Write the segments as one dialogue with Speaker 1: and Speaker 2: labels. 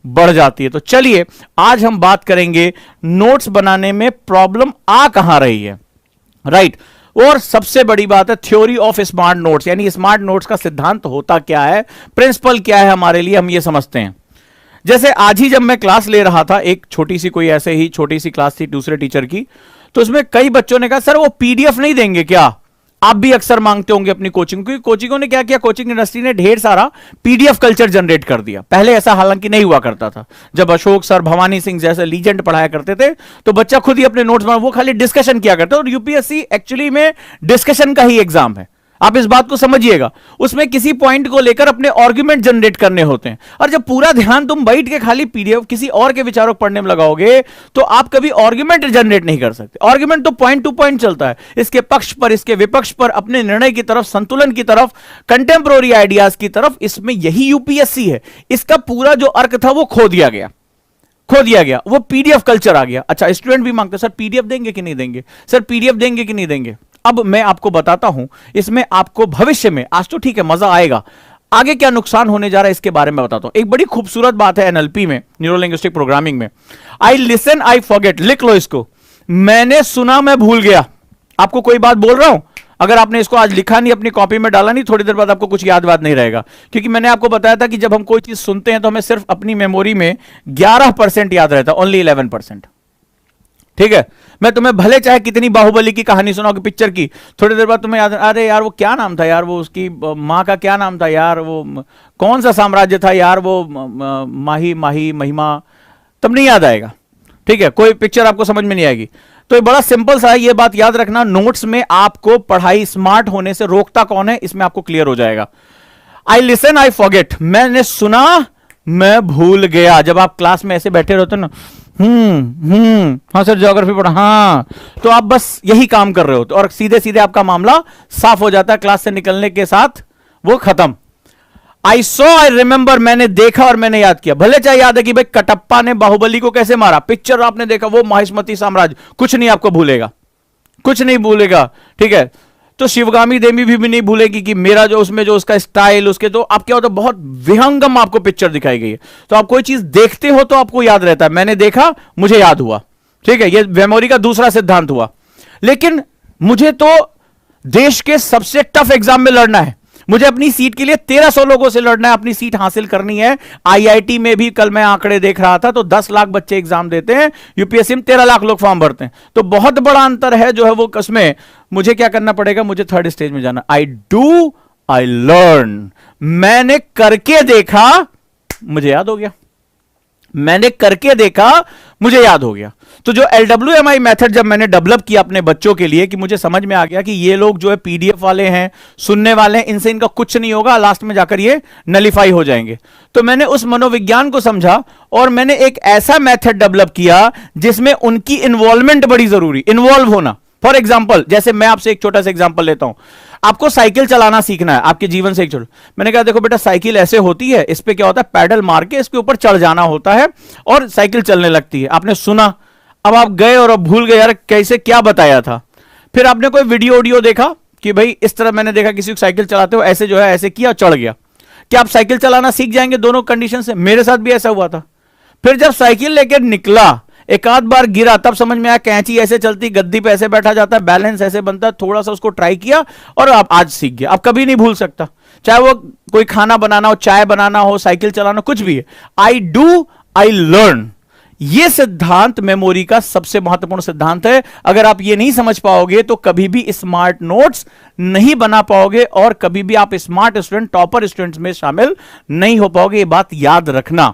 Speaker 1: बढ़ जाती है। तो चलिए आज हम बात करेंगे नोट्स बनाने में प्रॉब्लम आ कहां रही है, राइट। और सबसे बड़ी बात है थ्योरी ऑफ स्मार्ट नोट्स, यानी स्मार्ट नोट्स का सिद्धांत होता क्या है, प्रिंसिपल क्या है हमारे लिए, हम ये समझते हैं। जैसे आज ही जब मैं क्लास ले रहा था, एक छोटी सी कोई ऐसे ही छोटी सी क्लास थी दूसरे टीचर की, तो उसमें कई बच्चों ने कहा सर वो पीडीएफ नहीं देंगे क्या, आप भी अक्सर मांगते होंगे अपनी कोचिंग, क्योंकि कोचिंगों ने क्या किया, कोचिंग इंडस्ट्री ने ढेर सारा पीडीएफ कल्चर जनरेट कर दिया। पहले ऐसा हालांकि नहीं हुआ करता था, जब अशोक सर, भवानी सिंह जैसे लीजेंड पढ़ाया करते थे तो बच्चा खुद ही अपने नोट्स बना, वो खाली डिस्कशन किया करते। और यूपीएससी एक्चुअली में डिस्कशन का ही एग्जाम है, आप इस बात को समझिएगा। उसमें किसी पॉइंट को लेकर अपने आर्गुमेंट जनरेट करने होते हैं, और जब पूरा ध्यान तुम बैठ के खाली पीडीएफ किसी और के विचारों को पढ़ने में लगाओगे तो आप कभी आर्गुमेंट जनरेट नहीं कर सकते। आर्गुमेंट तो पॉइंट टू पॉइंट चलता है, इसके पक्ष पर, इसके विपक्ष पर, अपने निर्णय की तरफ, संतुलन की तरफ, कंटेम्प्रोरी आइडियाज की तरफ। इसमें यही यूपीएससी है। इसका पूरा जो अर्क था वो खो दिया गया, वो पीडीएफ कल्चर आ गया। अच्छा, स्टूडेंट भी मांगते सर पीडीएफ देंगे कि नहीं देंगे, सर पीडीएफ देंगे कि नहीं देंगे। अब मैं आपको बताता हूं, इसमें आपको भविष्य में, आज तो ठीक है मजा आएगा, आगे क्या नुकसान होने जा रहा है इसके बारे में बताता हूं। एक बड़ी खूबसूरत बात है एनएलपी में, न्यूरो लिंग्विस्टिक प्रोग्रामिंग में, आई लिसन आई फॉरगेट, लिख लो इसको, मैंने सुना मैं भूल गया। आपको कोई बात बोल रहा हूं, अगर आपने इसको आज लिखा नहीं, अपनी कॉपी में डाला नहीं, थोड़ी देर बाद आपको कुछ याद नहीं रहेगा, क्योंकि मैंने आपको बताया था कि जब हम कोई चीज सुनते हैं तो हमें सिर्फ अपनी मेमोरी में 11% याद रहता है, ओनली 11%। ठीक है, मैं तुम्हें भले चाहे कितनी बाहुबली की कहानी सुनाओ पिक्चर की, थोड़ी देर बाद तुम्हें याद, अरे यार वो क्या नाम था यार, वो उसकी माँ का क्या नाम था यार, वो कौन सा साम्राज्य था यार, वो महिमा, तब नहीं याद आएगा। ठीक है, कोई पिक्चर आपको समझ में नहीं आएगी। तो ये बड़ा सिंपल सा है, ये बात याद रखना, नोट्स में आपको पढ़ाई स्मार्ट होने से रोकता कौन है, इसमें आपको क्लियर हो जाएगा। आई लिसन आई फॉरगेट, मैंने सुना मैं भूल गया। जब आप क्लास में ऐसे बैठे रहते ना, हाँ सर ज्योग्राफी पढ़ा, हाँ, तो आप बस यही काम कर रहे हो और सीधे सीधे आपका मामला साफ हो जाता है, क्लास से निकलने के साथ वो खत्म। आई सॉ आई रिमेंबर, मैंने देखा और मैंने याद किया। भले चाहे याद है कि भाई कटप्पा ने बाहुबली को कैसे मारा, पिक्चर आपने देखा, वो महिष्मती साम्राज्य, कुछ नहीं आपको भूलेगा, कुछ नहीं भूलेगा। ठीक है, तो शिवगामी देवी भी नहीं भूलेगी कि मेरा जो उसमें जो उसका स्टाइल, उसके तो आप क्या होता है, बहुत विहंगम आपको पिक्चर दिखाई गई है। तो आप कोई चीज देखते हो तो आपको याद रहता है, मैंने देखा मुझे याद हुआ। ठीक है, ये मेमोरी का दूसरा सिद्धांत हुआ। लेकिन मुझे तो देश के सबसे टफ एग्जाम में लड़ना है, मुझे अपनी सीट के लिए 1300 लोगों से लड़ना है, अपनी सीट हासिल करनी है। आईआईटी में भी कल मैं आंकड़े देख रहा था तो 10 लाख बच्चे एग्जाम देते हैं, यूपीएससी में 13 लाख लोग फॉर्म भरते हैं, तो बहुत बड़ा अंतर है जो है वो। कसमें मुझे क्या करना पड़ेगा, मुझे थर्ड स्टेज में जाना। आई डू आई लर्न, मैंने करके देखा मुझे याद हो गया, मैंने करके देखा मुझे याद हो गया। तो जो LWMI मेथड जब मैंने डेवलप किया अपने बच्चों के लिए, कि मुझे समझ में आ गया कि ये लोग जो है पीडीएफ वाले हैं, सुनने वाले हैं, इनसे इनका कुछ नहीं होगा, लास्ट में जाकर ये नलिफाई हो जाएंगे। तो मैंने उस मनोविज्ञान को समझा और मैंने एक ऐसा मेथड डेवलप किया जिसमें उनकी इन्वॉल्वमेंट बड़ी जरूरी, इन्वॉल्व होना। फॉर एग्जाम्पल, जैसे मैं आपसे एक छोटा सा एग्जाम्पल लेता हूं, आपको साइकिल चलाना सीखना है, आपके जीवन से एक छोटा, मैंने कहा देखो बेटा साइकिल ऐसे होती है, इस पे क्या होता है, पैडल मार के इसके ऊपर चढ़ जाना होता है और साइकिल चलने लगती है। आपने सुना, अब आप गए और अब भूल गए यार कैसे क्या बताया था। फिर आपने कोई वीडियो देखा कि भाई इस तरह मैंने देखा किसी को साइकिल चलाते हो, ऐसे जो है ऐसे किया, चढ़ गया। क्या आप साइकिल चलाना सीख जाएंगे दोनों कंडीशन से? मेरे साथ भी ऐसा हुआ था। फिर जब साइकिल लेकर निकला, एक आध बार गिरा, तब समझ में आया कैंची ऐसे चलती, गद्दी पे ऐसे बैठा जाता है, बैलेंस ऐसे बनता है, थोड़ा सा उसको ट्राई किया और आप आज सीख गया। अब कभी नहीं भूल सकता, चाहे वो कोई खाना बनाना हो, चाय बनाना हो, साइकिल चलाना, कुछ भी है। आई डू आई लर्न, ये सिद्धांत मेमोरी का सबसे महत्वपूर्ण सिद्धांत है। अगर आप ये नहीं समझ पाओगे तो कभी भी स्मार्ट नोट्स नहीं बना पाओगे और कभी भी आप स्मार्ट स्टूडेंट, टॉपर स्टूडेंट्स में शामिल नहीं हो पाओगे। ये बात याद रखना।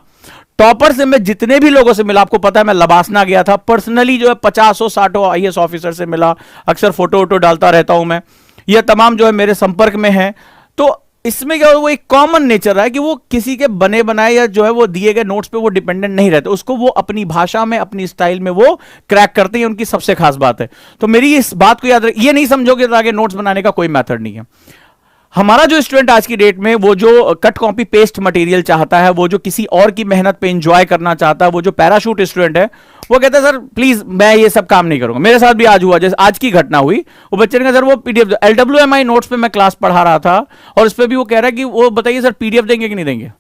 Speaker 1: टॉपर से मैं जितने भी लोगों से मिला, आपको पता है मैं लबासना गया था, पर्सनली जो है 50-60 आईएएस ऑफिसर से मिला, अक्सर फोटो वोटो डालता रहता हूं मैं, ये तमाम जो है मेरे संपर्क में है। तो इसमें क्या वो एक कॉमन नेचर है कि वो किसी के बने बनाए या जो है वो दिए गए नोट्स पे वो डिपेंडेंट नहीं रहते, उसको वो अपनी भाषा में, अपनी स्टाइल में वो क्रैक करते हैं, उनकी सबसे खास बात है। तो मेरी इस बात को याद रखिए, ये नहीं समझोगे तो आगे नोट्स बनाने का कोई मेथड नहीं है। हमारा जो स्टूडेंट आज की डेट में वो जो कट कॉपी पेस्ट मटेरियल चाहता है, वो जो किसी और की मेहनत पे एंजॉय करना चाहता है, वो जो पैराशूट स्टूडेंट है, वो कहता है सर प्लीज मैं ये सब काम नहीं करूंगा। मेरे साथ भी आज हुआ, जैसे आज की घटना हुई, वो बच्चे ने कहा सर वो पीडीएफ, LWMI नोट्स पे मैं क्लास पढ़ा रहा था और उस पर भी वो कह रहा है कि वो बताइए सर पीडीएफ देंगे कि नहीं देंगे।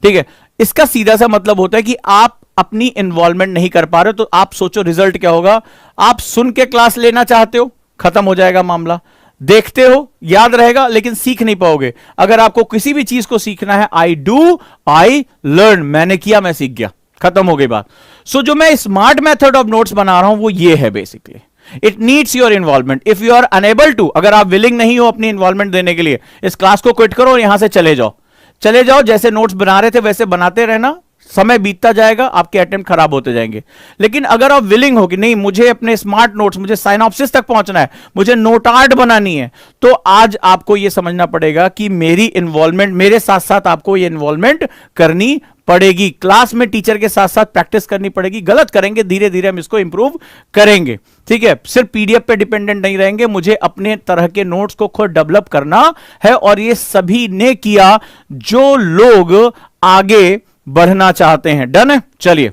Speaker 1: ठीक है, इसका सीधा सा मतलब होता है कि आप अपनी इन्वॉल्वमेंट नहीं कर पा रहे हो, तो आप सोचो रिजल्ट क्या होगा। आप सुन के क्लास लेना चाहते हो, खत्म हो जाएगा मामला। देखते हो, याद रहेगा, लेकिन सीख नहीं पाओगे। अगर आपको किसी भी चीज को सीखना है, आई डू आई लर्न, मैंने किया मैं सीख गया, खत्म हो गई बात। सो जो मैं स्मार्ट मेथड ऑफ नोट्स बना रहा हूं वो ये है basically, it needs your involvement. If you are unable to, अगर आप विलिंग नहीं हो अपनी इन्वॉल्वमेंट देने के लिए, इस क्लास को क्विट करो और यहां से चले जाओ। चले जाओ, जैसे नोट्स बना रहे थे वैसे बनाते रहना, समय बीतता जाएगा, आपके अटेम्प्ट खराब होते जाएंगे। लेकिन अगर आप विलिंग हो कि नहीं मुझे अपने स्मार्ट नोट्स, मुझे साइनॉप्सिस तक पहुंचना है, मुझे नोट आर्ट बनानी है, तो आज आपको यह समझना पड़ेगा कि मेरी इन्वॉल्वमेंट, मेरे साथ साथ आपको ये इन्वॉल्वमेंट करनी पड़ेगी। क्लास में टीचर के साथ साथ प्रैक्टिस करनी पड़ेगी। गलत करेंगे, धीरे धीरे हम इसको इंप्रूव करेंगे। ठीक है, सिर्फ पीडीएफ पे डिपेंडेंट नहीं रहेंगे, मुझे अपने तरह के नोट्स को खुद डेवलप करना है, और ये सभी ने किया जो लोग आगे बढ़ना चाहते हैं। डन है, चलिए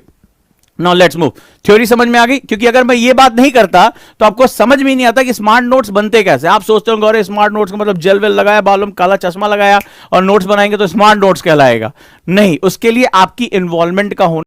Speaker 1: नाउ लेट्स मूव। थ्योरी समझ में आ गई, क्योंकि अगर मैं ये बात नहीं करता तो आपको समझ में नहीं आता कि स्मार्ट नोट्स बनते कैसे। आप सोचते होंगे अरे स्मार्ट नोट्स का मतलब जेल वेल लगाया, बालों में काला चश्मा लगाया और नोट्स बनाएंगे तो स्मार्ट नोट्स कहलाएगा। नहीं, उसके लिए आपकी इन्वॉल्वमेंट का होना